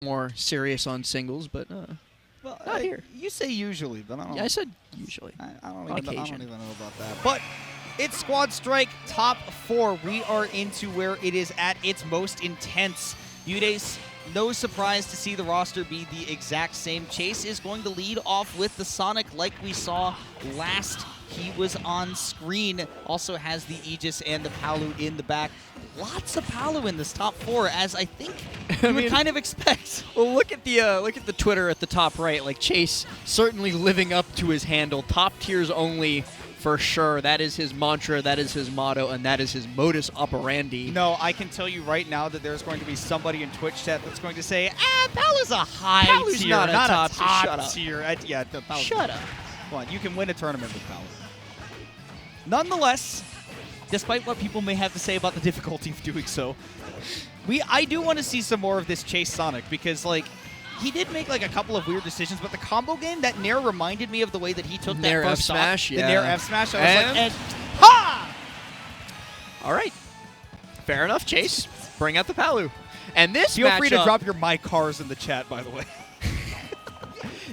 more serious on singles, but well, not here. You say usually, but I don't. Yeah, I said usually. I don't On even know, I occasion. don't even know about that. But it's Squad Strike top 4. We are into where it is at its most intense. MuteAce, no surprise to see the roster be the exact same. Chase is going to lead off with the Sonic like we saw last he was on screen. Also has the Aegis and the Palu in the back. Lots of Palu in this top 4, as I think you would kind of expect. Well, look at the Twitter at the top right. Like Chase certainly living up to his handle. Top tiers only for sure. That is his mantra. That is his motto, and that is his modus operandi. No, I can tell you right now that there's going to be somebody in Twitch chat that's going to say, Palu's a high Palu's tier, not a top tier. top Shut up. tier. Yeah, Palu's Shut up. Come on, you can win a tournament with Palu. Nonetheless, despite what people may have to say about the difficulty of doing so, I do want to see some more of this Chase Sonic, because like he did make like a couple of weird decisions, but the combo game, that Nair reminded me of the way that he took Nair that first stock. F-smash, yeah. The Nair F-smash. I was And- like, ha! All right. Fair enough, Chase. Bring out the Palu. And this Feel free to matchup- drop your my cars in the chat, by the way.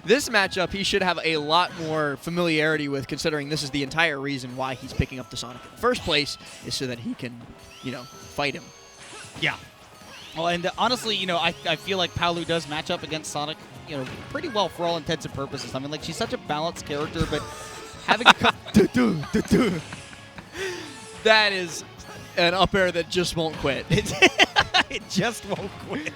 This matchup, he should have a lot more familiarity with, considering this is the entire reason why he's picking up the Sonic in the first place, is so that he can, fight him. Yeah. Well, and honestly, I feel like Palu does match up against Sonic, pretty well for all intents and purposes. I mean, like, she's such a balanced character, but having a That is an up air that just won't quit. it just won't quit.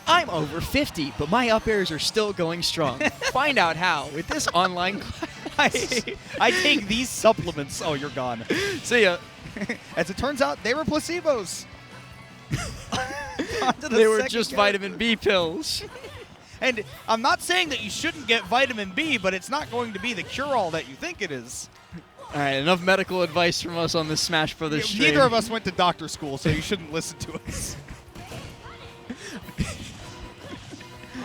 I'm over 50, but my up airs are still going strong. Find out how with this online class. I take these supplements. Oh, you're gone. See ya. As it turns out, they were placebos. They were just vitamin B pills. And I'm not saying that you shouldn't get vitamin B, but it's not going to be the cure-all that you think it is. All right, enough medical advice from us on this Smash Brothers stream. Neither of us went to doctor school, so you shouldn't listen to us.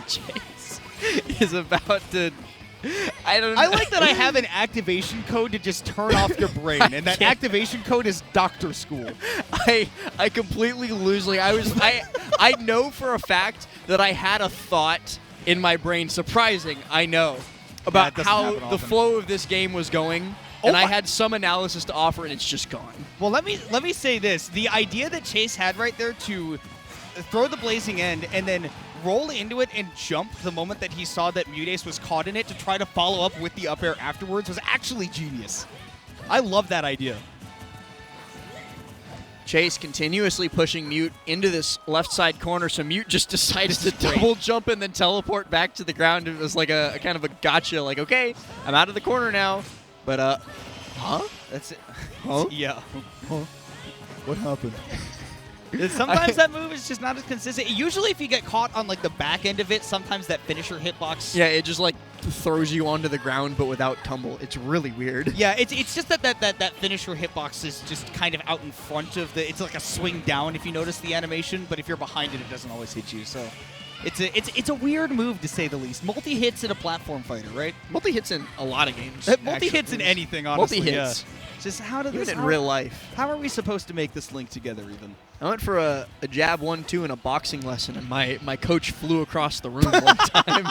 Chase is about to... I like that I have an activation code to just turn off your brain, and that activation code is doctor school. I completely lose. Like I know for a fact that I had a thought in my brain. Surprising, I know, about how the flow of this game was going, and I had some analysis to offer, and it's just gone. Well, let me say this: the idea that Chase had right there to throw the blazing end and then roll into it and jump the moment that he saw that MuteAce was caught in it to try to follow up with the up air afterwards was actually genius. I love that idea. Chase continuously pushing Mute into this left side corner, so Mute just decided to double jump and then teleport back to the ground. It was like a kind of a gotcha, like, okay, I'm out of the corner now. But, huh? That's it. Huh? Yeah. Huh? What happened? Sometimes that move is just not as consistent. Usually if you get caught on like the back end of it, sometimes that finisher hitbox. Yeah, it just like throws you onto the ground but without tumble. It's really weird. Yeah, it's just that finisher hitbox is just kind of out in front of the, it's like a swing down if you notice the animation, but if you're behind it, it doesn't always hit you. So it's a weird move to say the least. Multi-hits in a platform fighter, right? Multi-hits in a lot of games. Multi-hits in anything, honestly. Multi-hits. Yeah. Just how even in real life. How are we supposed to make this link together even? I went for a jab 1-2 in a boxing lesson, and my coach flew across the room one time.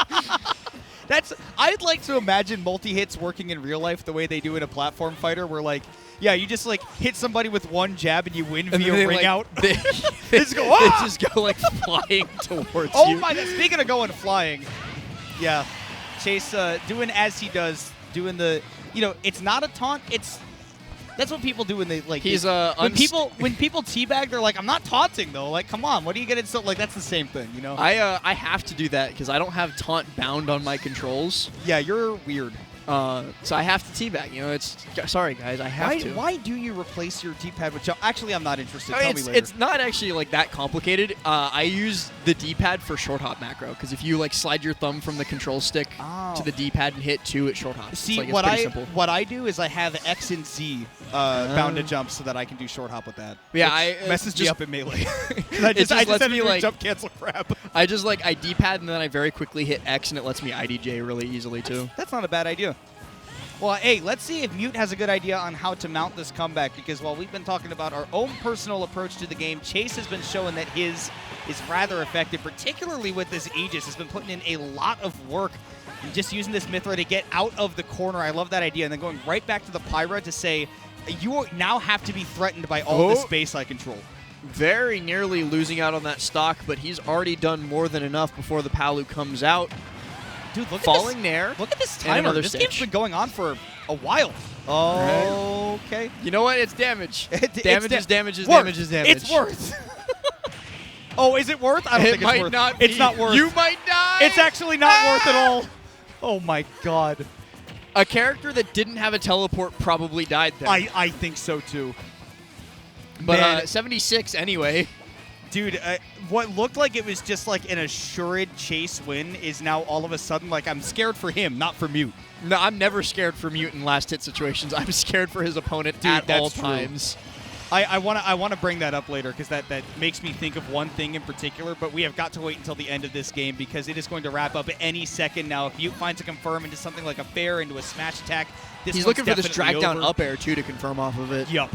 I'd like to imagine multi-hits working in real life the way they do in a platform fighter, where like, yeah, you just like hit somebody with one jab and you win via ring out. They just go like flying towards you. Oh my God! Speaking of going flying, yeah, Chase doing as he does, doing the, it's not a taunt. That's what people do when they like. He's when people teabag, they're like, I'm not taunting though. Like, come on, what do you get it? So like, that's the same thing, I have to do that because I don't have taunt bound on my controls. Yeah, you're weird. So I have to teabag. It's sorry guys, I have to. Why do you replace your D-pad with jump? Actually, I'm not interested. Tell me later. It's not actually like that complicated. I use the D-pad for short hop macro because if you like slide your thumb from the control stick to the D-pad and hit 2, it short hops. See, it's pretty simple. What I do is I have X and Z bound to jump so that I can do short hop with that. Yeah, which messes me up in Melee. I just lets me like jump cancel crap. I D-pad and then I very quickly hit X and it lets me IDJ really easily too. That's not a bad idea. Well, hey, let's see if Mute has a good idea on how to mount this comeback, because while we've been talking about our own personal approach to the game, Chase has been showing that his is rather effective, particularly with this Aegis. Has been putting in a lot of work and just using this Mithra to get out of the corner. I love that idea. And then going right back to the Pyra to say, you now have to be threatened by all the space I control. Very nearly losing out on that stock, but he's already done more than enough before the Palu comes out. Dude, look falling at this, there. Look at this timer. This game's been going on for a while. Oh, okay. You know what? It's damage. Damage is damage. It's worth. Oh, is it worth? I don't think it's worth. It's not worth. You might die. It's actually not worth at all. Oh my god. A character that didn't have a teleport probably died there. I think so too. But 76 anyway. Dude, what looked like it was just like an assured Chase win is now all of a sudden like I'm scared for him, not for Mute. No, I'm never scared for Mute in last hit situations. I'm scared for his opponent at all times. I want to bring that up later because that makes me think of one thing in particular, but we have got to wait until the end of this game because it is going to wrap up any second now. If Mute finds a confirm into something like a fair, into a smash attack, he's looking for this drag down up air too to confirm off of it. Yup.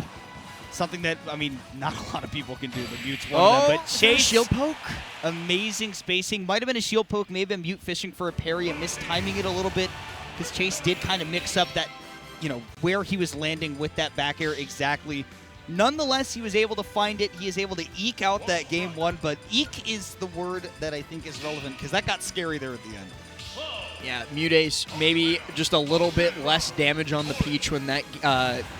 Something that, I mean, not a lot of people can do, but Mute's one of them. But Chase, shield poke. Amazing spacing. Might have been a shield poke, maybe a Mute fishing for a parry and mistiming it a little bit because Chase did kind of mix up that, where he was landing with that back air exactly. Nonetheless, he was able to find it. He is able to eke out that game one, but eke is the word that I think is relevant because that got scary there at the end. Yeah, MuteAce maybe just a little bit less damage on the Peach when that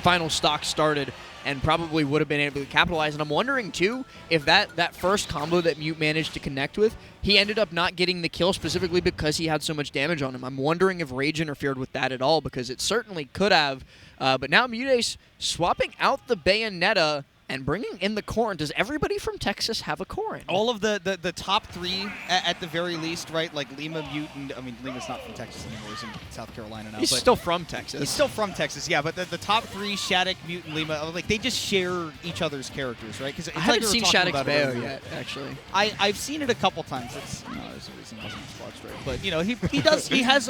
final stock started and probably would have been able to capitalize. And I'm wondering, too, if that first combo that Mute managed to connect with, he ended up not getting the kill specifically because he had so much damage on him. I'm wondering if Rage interfered with that at all because it certainly could have. But now MuteAce swapping out the Bayonetta and bringing in the Corrin. Does everybody from Texas have a Corrin? All of the top three at the very least, right? Like Lima, Mute, and I mean, Lima's not from Texas anymore. He's in South Carolina now. He's still from Texas. He's still from Texas, yeah. But the top three, Shattuck, Mute, and Lima, like they just share each other's characters, right? Because I haven't seen Shattuck's Bayo yet, actually. I've seen it a couple times. There's a reason he wasn't in Squad Strike. But he has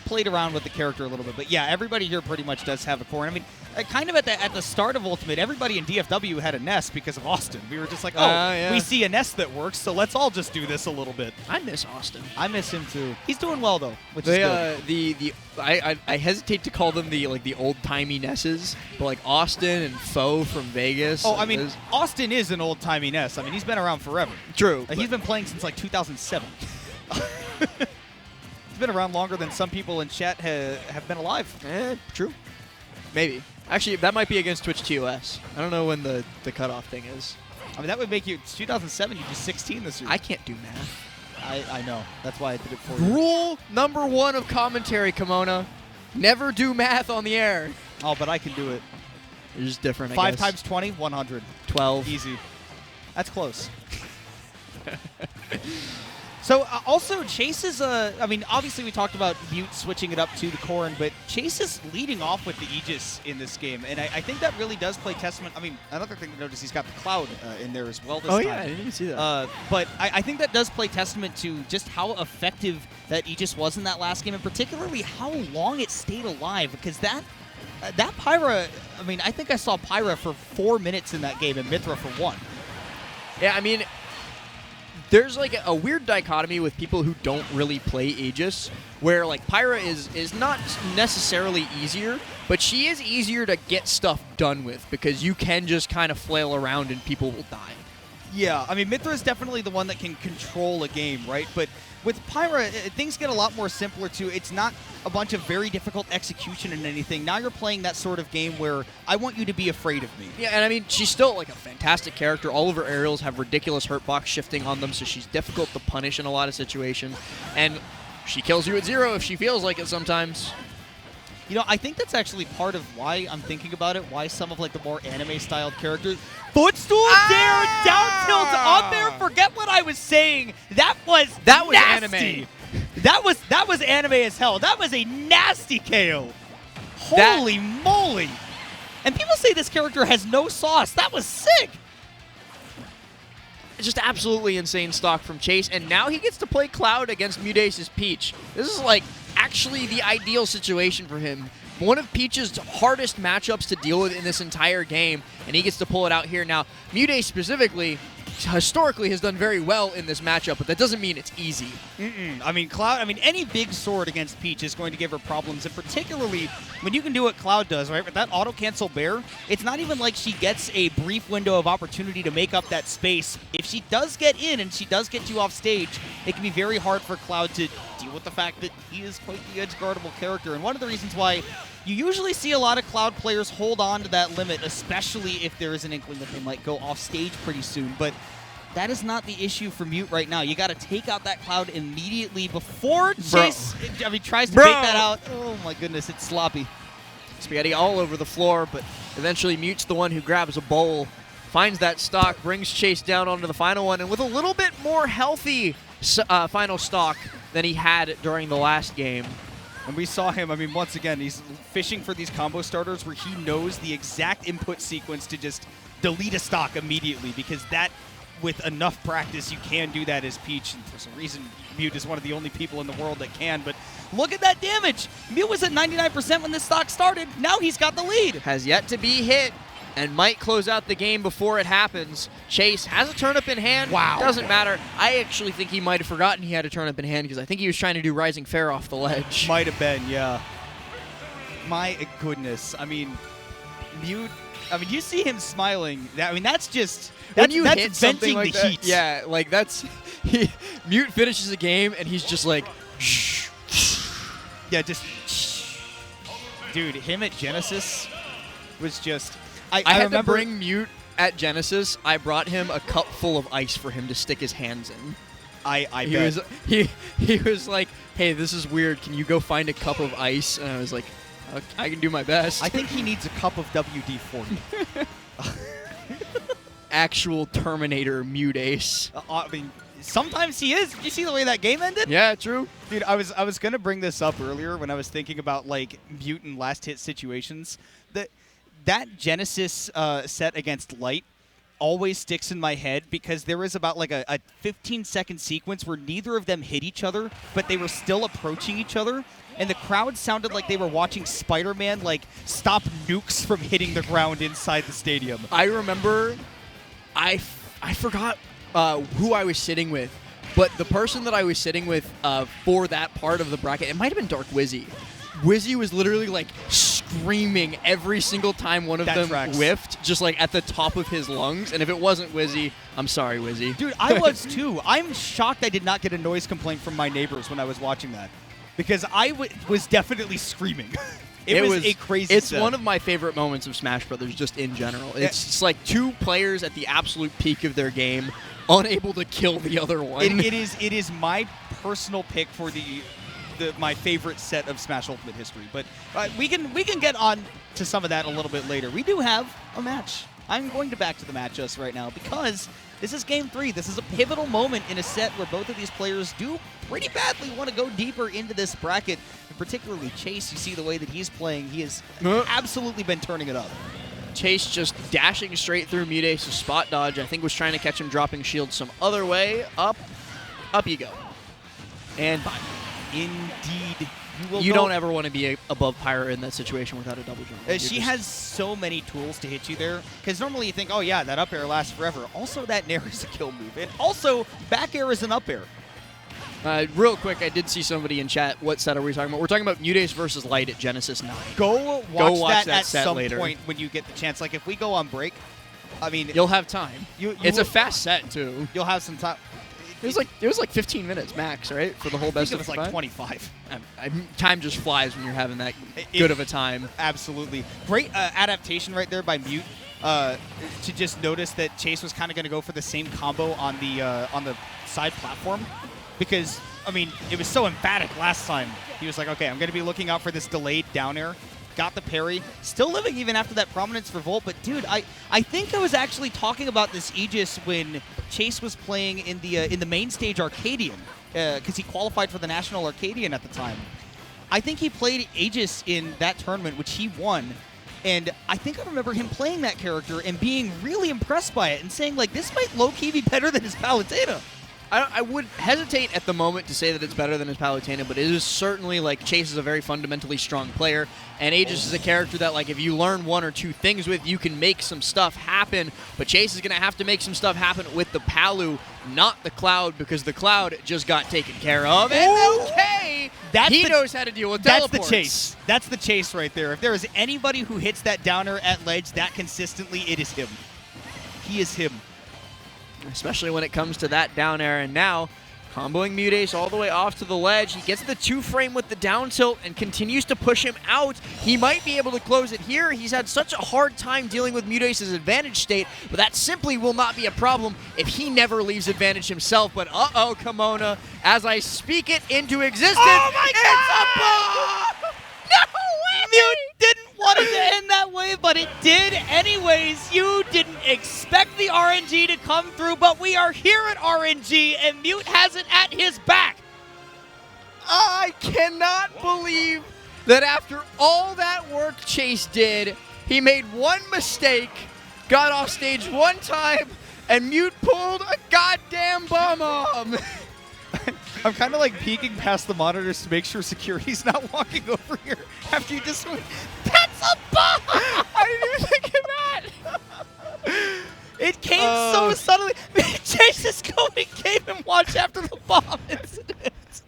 played around with the character a little bit. But yeah, everybody here pretty much does have a Corrin. I mean, kind of at the start of Ultimate, everybody in DFW had a nest because of Austin. We were just like, we see a nest that works, so let's all just do this a little bit. I miss Austin. I miss him too. He's doing well though, which is good. I hesitate to call them the old timey Nesses, but like Austin and Foe from Vegas. Oh, I mean, Austin is an old timey Ness. I mean, he's been around forever. True. He's been playing since like 2007. He's been around longer than some people in chat have been alive. True. Maybe. Actually, that might be against Twitch TOS. I don't know when the cutoff thing is. I mean, that would make you 2007. You'd be 16 this year. I can't do math. I know. That's why I did it for you. Rule number 1 of commentary, Kimona. Never do math on the air. Oh, but I can do it. It's just different, 5 times 20, 100. 12. Easy. That's close. So, also, Chase is, I mean, obviously we talked about Mute switching it up to the Corrin, but Chase is leading off with the Aegis in this game, and I think that really does play testament. I mean, another thing to notice, he's got the Cloud in there as well this time. Oh, yeah, I didn't even see that. But I think that does play testament to just how effective that Aegis was in that last game, and particularly how long it stayed alive, because that Pyra, I mean, I think I saw Pyra for 4 minutes in that game, and Mithra for 1. Yeah, I mean, there's like a weird dichotomy with people who don't really play Aegis, where like Pyra is not necessarily easier, but she is easier to get stuff done with because you can just kind of flail around and people will die. Yeah, I mean, Mithra is definitely the one that can control a game, right? But with Pyra, things get a lot more simpler, too. It's not a bunch of very difficult execution and anything. Now you're playing that sort of game where I want you to be afraid of me. Yeah, and I mean, she's still like a fantastic character. All of her aerials have ridiculous hurtbox shifting on them, so she's difficult to punish in a lot of situations. And she kills you at 0 if she feels like it sometimes. You know, I think that's actually part of why I'm thinking about it, why some of like the more anime-styled characters... Footstool dare, down tilt, up air, forget what I was saying. That was nasty. Anime. That was anime as hell. That was a nasty KO. Holy moly. And people say this character has no sauce. That was sick. Just absolutely insane stock from Chase, and now he gets to play Cloud against MuteAce's Peach. This is like actually the ideal situation for him. One of Peach's hardest matchups to deal with in this entire game, and he gets to pull it out here. Now, MuteAce specifically, historically has done very well in this matchup, but that doesn't mean it's easy. I mean, Cloud, any big sword against Peach is going to give her problems, and particularly when you can do what Cloud does, right? With that auto-cancel bear, it's not even like she gets a brief window of opportunity to make up that space. If she does get in and she does get you off stage, it can be very hard for Cloud to deal with the fact that he is quite the edge-guardable character. And one of the reasons why you usually see a lot of Cloud players hold on to that limit, especially if there is an inkling that they might go off stage pretty soon. But that is not the issue for Mute right now. You got to take out that Cloud immediately before Chase tries to take that out. Oh my goodness, it's sloppy. Spaghetti all over the floor, but eventually Mute's the one who grabs a bowl, finds that stock, brings Chase down onto the final one, and with a little bit more healthy final stock than he had during the last game. And we saw him, I mean, once again, he's fishing for these combo starters where he knows the exact input sequence to just delete a stock immediately, because that, with enough practice, you can do that as Peach. And for some reason, Mute is one of the only people in the world that can. But look at that damage. Mute was at 99% when this stock started. Now he's got the lead. Has yet to be hit and might close out the game before it happens. Chase has a turnip in hand. Wow. Doesn't matter. I actually think he might have forgotten he had a turnip in hand because I think he was trying to do Rising Fair off the ledge. Might have been, yeah. My goodness. I mean, Mute, you see him smiling. I mean, that's just... That's hit something like the that, heat. yeah, like that's... Mute finishes a game, and he's just like... Yeah, just... Dude, him at Genesis was just... I had to bring Mute at Genesis. I brought him a cup full of ice for him to stick his hands in. I he bet. He was like, hey, this is weird. Can you go find a cup of ice? And I was like, I can do my best. I think he needs a cup of WD-40. Actual Terminator MuteAce. I mean, sometimes he is. Did you see the way that game ended? Yeah, true. Dude, I was gonna bring this up earlier when I was thinking about like Mute and last hit situations. That Genesis set against Light always sticks in my head because there was about like a 15-second sequence where neither of them hit each other, but they were still approaching each other. And the crowd sounded like they were watching Spider-Man like stop nukes from hitting the ground inside the stadium. I remember, I forgot who I was sitting with, but the person that I was sitting with for that part of the bracket, it might have been Dark Wizzy. Wizzy was literally like screaming every single time one of them whiffed, just like at the top of his lungs. And if it wasn't Wizzy, I'm sorry, Wizzy. Dude, I was too. I'm shocked I did not get a noise complaint from my neighbors when I was watching that, because I was definitely screaming. It was a crazy It's set. one of my favorite moments of Smash Brothers, just in general. It's just like two players at the absolute peak of their game, unable to kill the other one. It is my personal pick for my favorite set of Smash Ultimate history. But we can get on to some of that a little bit later. We do have a match. I'm going to back to the match just right now because this is Game 3. This is a pivotal moment in a set where both of these players do pretty badly want to go deeper into this bracket. And particularly Chase, you see the way that he's playing. He has absolutely been turning it up. Chase just dashing straight through MuteAce's spot dodge. I think was trying to catch him dropping shield some other way. Up you go. And bye. Indeed. You don't ever want to be above Pyra in that situation without a double jump. She has so many tools to hit you there. Because normally you think, oh yeah, that up air lasts forever. Also, that nair is a kill move. And also, back air is an up air. Real quick, I did see somebody in chat. What set are we talking about? We're talking about MuteAce versus Light at Genesis 9. Go watch that at some later. point when you get the chance. Like, if we go on break, I mean... You'll have time. It's a fast set, too. You'll have some time. It was like 15 minutes max, right, for the whole best of 5? I think it was like 25. Time just flies when you're having that good of a time. Absolutely. Great adaptation right there by Mute to just notice that Chase was kind of going to go for the same combo on the side platform because, I mean, it was so emphatic last time. He was like, okay, I'm going to be looking out for this delayed down air. Got the parry. Still living even after that prominence for Volt. But, dude, I think I was actually talking about this Aegis when Chase was playing in the main stage Arcadian because he qualified for the National Arcadian at the time. I think he played Aegis in that tournament, which he won. And I think I remember him playing that character and being really impressed by it and saying, like, this might low-key be better than his Palutena. I would hesitate at the moment to say that it's better than his Palutena, but it is certainly, like, Chase is a very fundamentally strong player, and Aegis is a character that, like, if you learn one or two things with, you can make some stuff happen, but Chase is going to have to make some stuff happen with the Palu, not the Cloud, because the Cloud just got taken care of, and okay, he knows how to deal with teleports. That's the Chase. That's the Chase right there. If there is anybody who hits that downer at ledge that consistently, it is him. He is him. Especially when it comes to that down air, and now comboing MuteAce all the way off to the ledge. He gets the 2-frame with the down tilt and continues to push him out. He might be able to close it here. He's had such a hard time dealing with MuteAce's advantage state, but that simply will not be a problem if he never leaves advantage himself. But uh-oh, Kimona, as I speak it into existence, oh my God! God! No way! Mute didn't want it to end that way, but it did anyways. You didn't expect the RNG to come through, but we are here at RNG, and Mute has it at his back. I cannot believe that after all that work Chase did, he made one mistake, got off stage one time, and Mute pulled a goddamn bomb. I'm kind of like peeking past the monitors to make sure security's not walking over here after you just went, that's a bomb! I didn't even think of that. It came so suddenly. Chase is going game and watch after the bomb incident.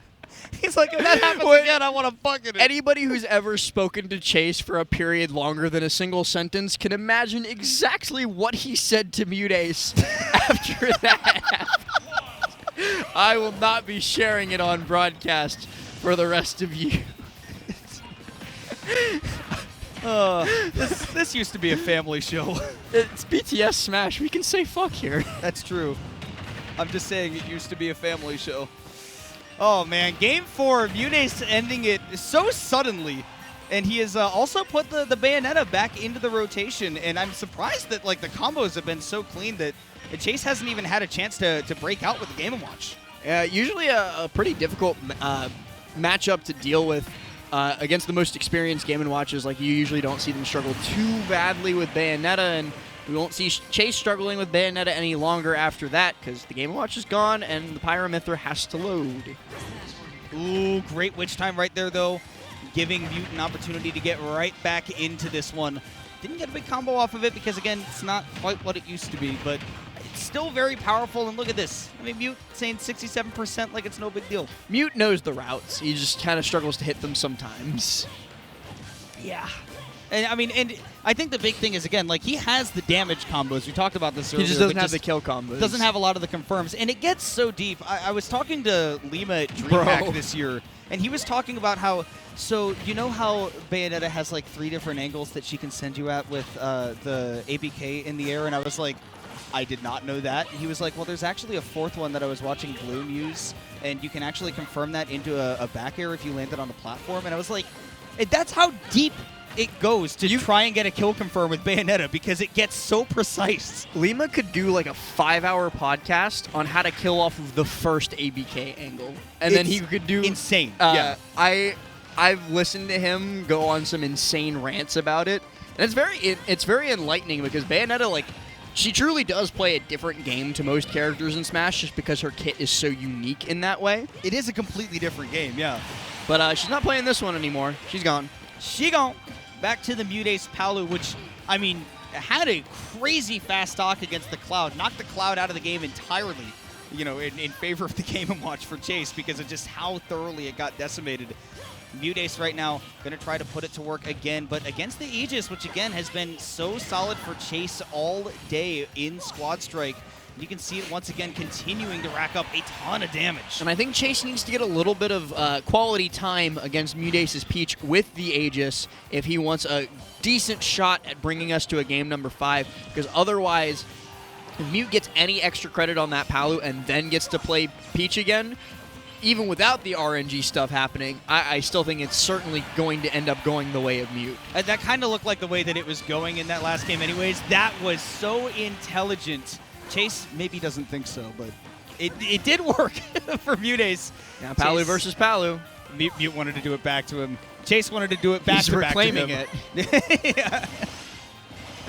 He's like, if that happens again, I want to bucket it. Anybody who's ever spoken to Chase for a period longer than a single sentence can imagine exactly what he said to MuteAce after that happened. I will not be sharing it on broadcast for the rest of you. This used to be a family show. It's BTS Smash. We can say fuck here. That's true. I'm just saying it used to be a family show. Oh, man. Game 4, MuteAce ending it so suddenly. And he has also put the Bayonetta back into the rotation. And I'm surprised that, like, the combos have been so clean that Chase hasn't even had a chance to break out with the Game & Watch. Usually a pretty difficult matchup to deal with against the most experienced Game & Watches. Like, you usually don't see them struggle too badly with Bayonetta, and we won't see Chase struggling with Bayonetta any longer after that because the Game & Watch is gone and the Pyramithra has to load. Ooh, great witch time right there, though, giving Mute an opportunity to get right back into this one. Didn't get a big combo off of it because, again, it's not quite what it used to be, but it's still very powerful, and look at this. I mean, Mute saying 67% like it's no big deal. Mute knows the routes. He just kind of struggles to hit them sometimes. Yeah. And I mean, and I think the big thing is, again, like, he has the damage combos. We talked about this earlier. He just doesn't have the kill combos. Doesn't have a lot of the confirms. And it gets so deep. I was talking to Lima at DreamHack this year, and he was talking about how, so you know how Bayonetta has like 3 different angles that she can send you at with the ABK in the air? And I was like, I did not know that. And he was like, well, there's actually a 4th one that I was watching Bloom use, and you can actually confirm that into a back air if you land it on the platform. And I was like, that's how deep it goes to try and get a kill confirm with Bayonetta because it gets so precise. Lima could do like a 5-hour podcast on how to kill off of the first ABK angle. And then he could do... insane. Yeah. I've listened to him go on some insane rants about it. And it's very enlightening because Bayonetta, like, she truly does play a different game to most characters in Smash just because her kit is so unique in that way. It is a completely different game, yeah. But she's not playing this one anymore. She's gone. She gone. Back to the MuteAce Palu, which, I mean, had a crazy fast stock against the Cloud. Knocked the Cloud out of the game entirely, you know, in favor of the Game & Watch for Chase because of just how thoroughly it got decimated. MuteAce right now going to try to put it to work again, but against the Aegis, which again has been so solid for Chase all day in Squad Strike. You can see it once again continuing to rack up a ton of damage. And I think Chase needs to get a little bit of quality time against MuteAce's Peach with the Aegis if he wants a decent shot at bringing us to a game number 5, because otherwise, if Mute gets any extra credit on that Palu and then gets to play Peach again, even without the RNG stuff happening, I still think it's certainly going to end up going the way of Mute. That kind of looked like the way that it was going in that last game anyways. That was so intelligent. Chase maybe doesn't think so, but it did work for MuteAce. Now Palu versus Palu. Mute wanted to do it back to him. Chase wanted to do it back to him. He's reclaiming it. Yeah.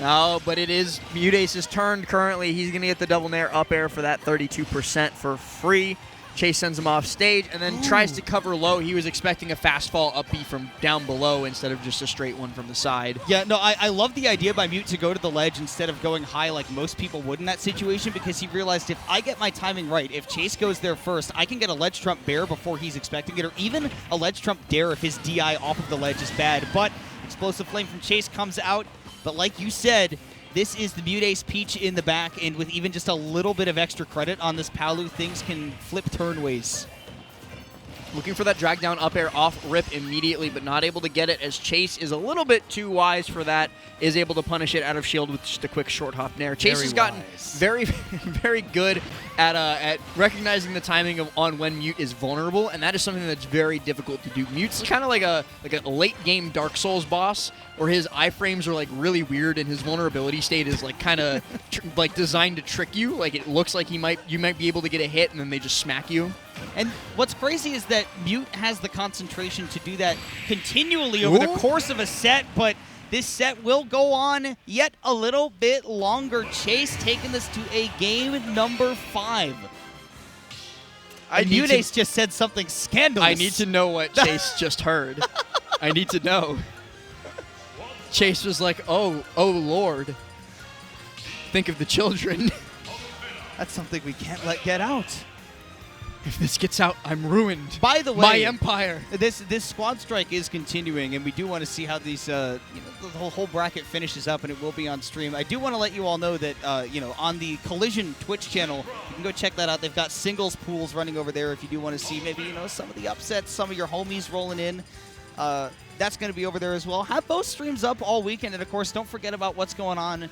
No, but it is MuteAce's turn currently. He's going to get the double nair up air for that 32% for free. Chase sends him off stage and then tries to cover low. He was expecting a fast fall up B from down below instead of just a straight one from the side. Yeah, no, I love the idea by Mute to go to the ledge instead of going high like most people would in that situation, because he realized if I get my timing right, if Chase goes there first, I can get a ledge trump bear before he's expecting it, or even a ledge trump dare if his DI off of the ledge is bad. But explosive flame from Chase comes out. But like you said, this is the MuteAce Peach in the back, and with even just a little bit of extra credit on this Palu, things can flip turnways. Looking for that drag down up air off rip immediately, but not able to get it as Chase is a little bit too wise for that, is able to punish it out of shield with just a quick short hop nair. Chase has gotten very, very good at recognizing the timing on when Mute is vulnerable, and that is something that's very difficult to do. Mute's kind of like a late game Dark Souls boss, where his iframes are like really weird and his vulnerability state is like kind of like designed to trick you. Like it looks like you might be able to get a hit and then they just smack you. And what's crazy is that Mute has the concentration to do that continually over the course of a set, but this set will go on yet a little bit longer. Chase taking this to a game number 5. MuteAce just said something scandalous. I need to know what Chase just heard. I need to know. Chase was like, oh Lord. Think of the children. That's something we can't let get out. If this gets out, I'm ruined. By the way, my empire. This squad strike is continuing, and we do want to see how these the whole bracket finishes up, and it will be on stream. I do want to let you all know that on the Collision Twitch channel, you can go check that out. They've got singles pools running over there if you do want to see maybe some of the upsets, some of your homies rolling in. That's going to be over there as well. Have both streams up all weekend, and of course, don't forget about what's going on,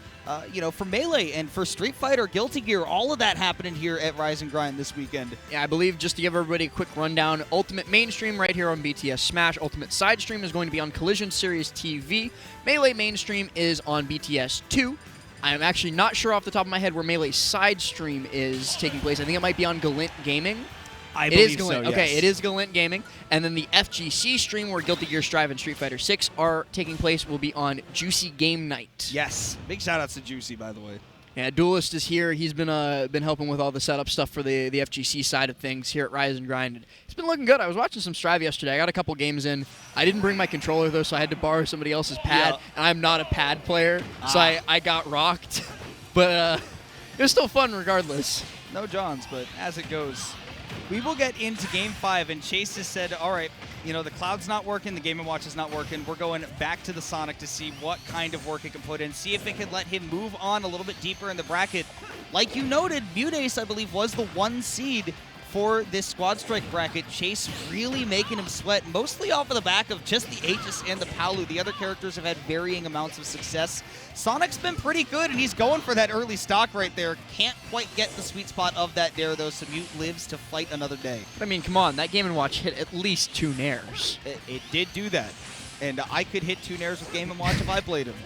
for Melee and for Street Fighter, Guilty Gear, all of that happening here at Rise and Grind this weekend. Yeah, I believe, just to give everybody a quick rundown, Ultimate Mainstream right here on BTS Smash. Ultimate Side Stream is going to be on Collision Series TV. Melee Mainstream is on BTS 2. I'm actually not sure off the top of my head where Melee Side Stream is taking place. I think it might be on Galint Gaming. I believe so, yes. Okay, it is Galint Gaming. And then the FGC stream where Guilty Gear Strive and Street Fighter 6 are taking place will be on Juicy Game Night. Yes. Big shout-outs to Juicy, by the way. Yeah, Duelist is here. He's been helping with all the setup stuff for the FGC side of things here at Rise and Grind. It's been looking good. I was watching some Strive yesterday. I got a couple games in. I didn't bring my controller, though, so I had to borrow somebody else's pad. Yeah. And I'm not a pad player, so I got rocked. But it was still fun regardless. No Johns, but as it goes. We will get into Game 5, and Chase has said, all right, the Cloud's not working, the Game & Watch is not working. We're going back to the Sonic to see what kind of work it can put in, see if it can let him move on a little bit deeper in the bracket. Like you noted, MuteAce, I believe, was the 1 seed for this Squad Strike bracket. Chase really making him sweat, mostly off of the back of just the Aegis and the Palu. The other characters have had varying amounts of success. Sonic's been pretty good, and he's going for that early stock right there. Can't quite get the sweet spot of that dare, though, so Mute lives to fight another day. I mean, come on. That Game & Watch hit at least 2 nairs. It did do that, and I could hit 2 nairs with Game & Watch if I played him.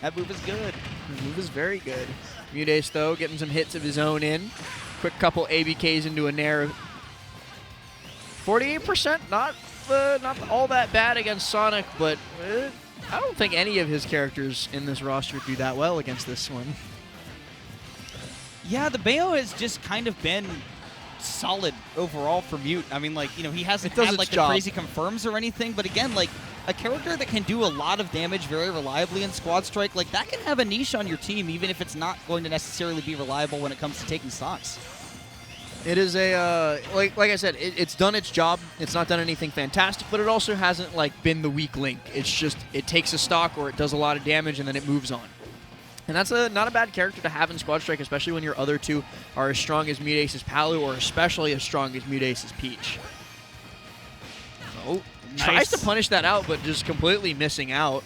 That move is good. The move is very good. MuteAce, though, getting some hits of his own in. Quick couple ABKs into a nair. 48%, not all that bad against Sonic, but I don't think any of his characters in this roster do that well against this one. Yeah, the Bayo has just kind of been solid overall for Mute. I mean, he hasn't had the crazy confirms or anything, but again, a character that can do a lot of damage very reliably in Squad Strike, that can have a niche on your team, even if it's not going to necessarily be reliable when it comes to taking stocks. It is a, like I said, it's done its job. It's not done anything fantastic, but it also hasn't, been the weak link. It's just, it takes a stock or it does a lot of damage and then it moves on. And that's not a bad character to have in Squad Strike, especially when your other two are as strong as MuteAce's Palu or especially as strong as MuteAce's Peach. Oh, nice. Tries to punish that out, but just completely missing out.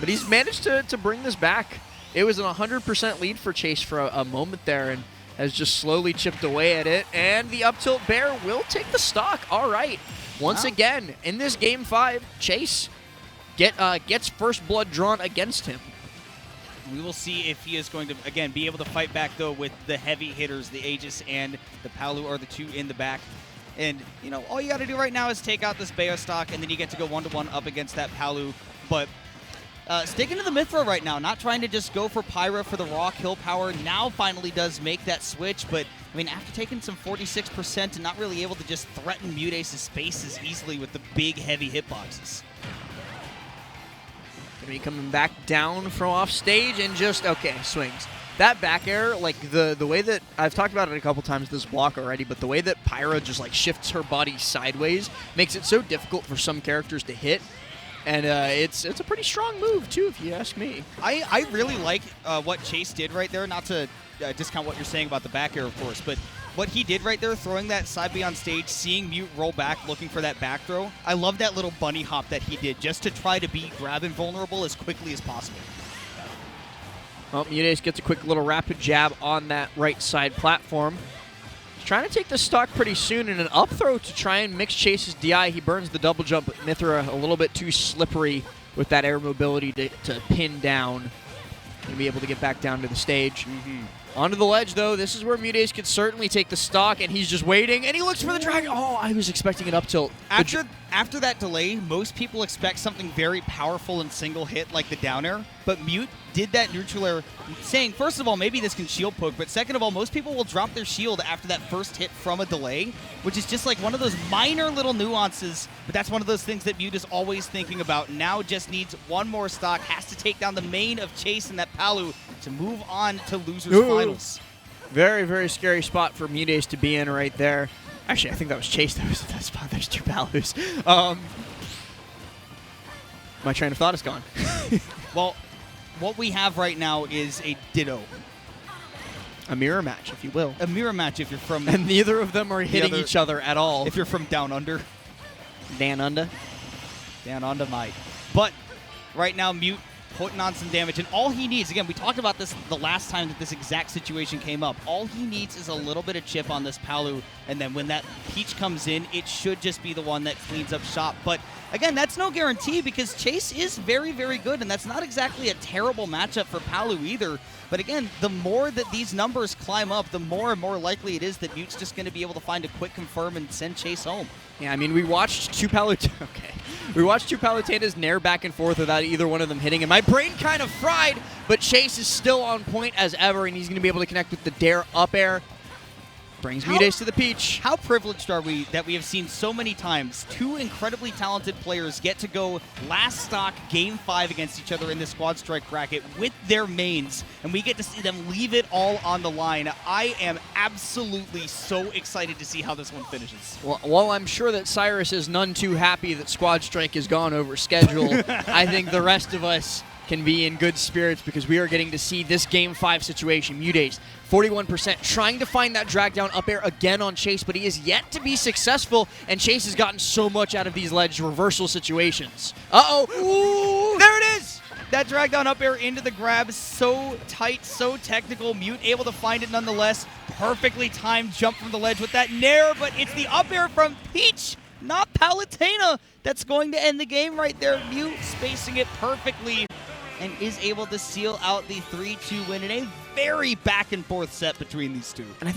But he's managed to bring this back. It was an 100% lead for Chase for a moment there and has just slowly chipped away at it. And the up tilt bear will take the stock. All right. Once again, in this Game 5, Chase gets first blood drawn against him. We will see if he is going to, again, be able to fight back, though, with the heavy hitters. The Aegis and the Palu are the two in the back. And, all you got to do right now is take out this Bayo stock, and then you get to go 1-to-1 up against that Palu. But sticking to the mid throw right now, not trying to just go for Pyra for the raw kill power. Now finally does make that switch, but I mean, after taking some 46% and not really able to just threaten MuteAce's spaces easily with the big, heavy hitboxes. Gonna be coming back down from off stage and just, okay, swings. That back air, like the way that, I've talked about it a couple times this block already, but the way that Pyra just like shifts her body sideways makes it so difficult for some characters to hit. And it's a pretty strong move, too, if you ask me. I really like what Chase did right there, not to discount what you're saying about the back air, of course, but what he did right there, throwing that side B on stage, seeing Mute roll back, looking for that back throw. I love that little bunny hop that he did just to try to be grab invulnerable as quickly as possible. Well, MuteAce gets a quick little rapid jab on that right side platform. Trying to take the stock pretty soon in an up throw to try and mix Chase's DI. He burns the double jump, but Mythra a little bit too slippery with that air mobility to pin down and be able to get back down to the stage. Onto the ledge, though. This is where MuteAce could certainly take the stock, and he's just waiting, and he looks for the dragon. Oh, I was expecting an up tilt. After that delay, most people expect something very powerful and single hit like the down air, but Mute did that neutral air, saying, first of all, maybe this can shield poke, but second of all, most people will drop their shield after that first hit from a delay, which is just like one of those minor little nuances, but that's one of those things that Mute is always thinking about. Now just needs one more stock, has to take down the main of Chase and that Palu to move on to losers finals. Very, very scary spot for MuteAce to be in right there. Actually, I think that was Chase that was at that spot. There's two Palus. My train of thought is gone. Well, what we have right now is a ditto. A mirror match, if you will. A mirror match if you're from... And neither of them are hitting each other at all. If you're from down under. Dan under. Dan under might. But right now, Mute putting on some damage, and all he needs, again, we talked about this the last time that this exact situation came up, all he needs is a little bit of chip on this Palu, and then when that Peach comes in, it should just be the one that cleans up shop. But again, that's no guarantee because Chase is very, very good, and that's not exactly a terrible matchup for Palu either. But again, the more that these numbers climb up, the more and more likely it is that Mute's just going to be able to find a quick confirm and send Chase home. Yeah, I mean, we watched two Palutenas nair back and forth without either one of them hitting, and my brain kind of fried, but Chase is still on point as ever, and he's going to be able to connect with the dare up air. Brings MuteAce to the Peach. How privileged are we that we have seen so many times two incredibly talented players get to go last stock Game 5 against each other in the Squad Strike bracket with their mains, and we get to see them leave it all on the line. I am absolutely so excited to see how this one finishes. Well, while I'm sure that Cyrus is none too happy that Squad Strike has gone over schedule, I think the rest of us can be in good spirits because we are getting to see this Game 5 situation. MuteAce, 41%, trying to find that drag down up air again on Chase, but he is yet to be successful, and Chase has gotten so much out of these ledge reversal situations. Uh-oh. Ooh, there it is! That drag down up air into the grab, so tight, so technical. Mute able to find it nonetheless. Perfectly timed jump from the ledge with that nair, but it's the up air from Peach, not Palutena, that's going to end the game right there. Mute spacing it perfectly and is able to seal out the 3-2 win in a very back and forth set between these two. And I think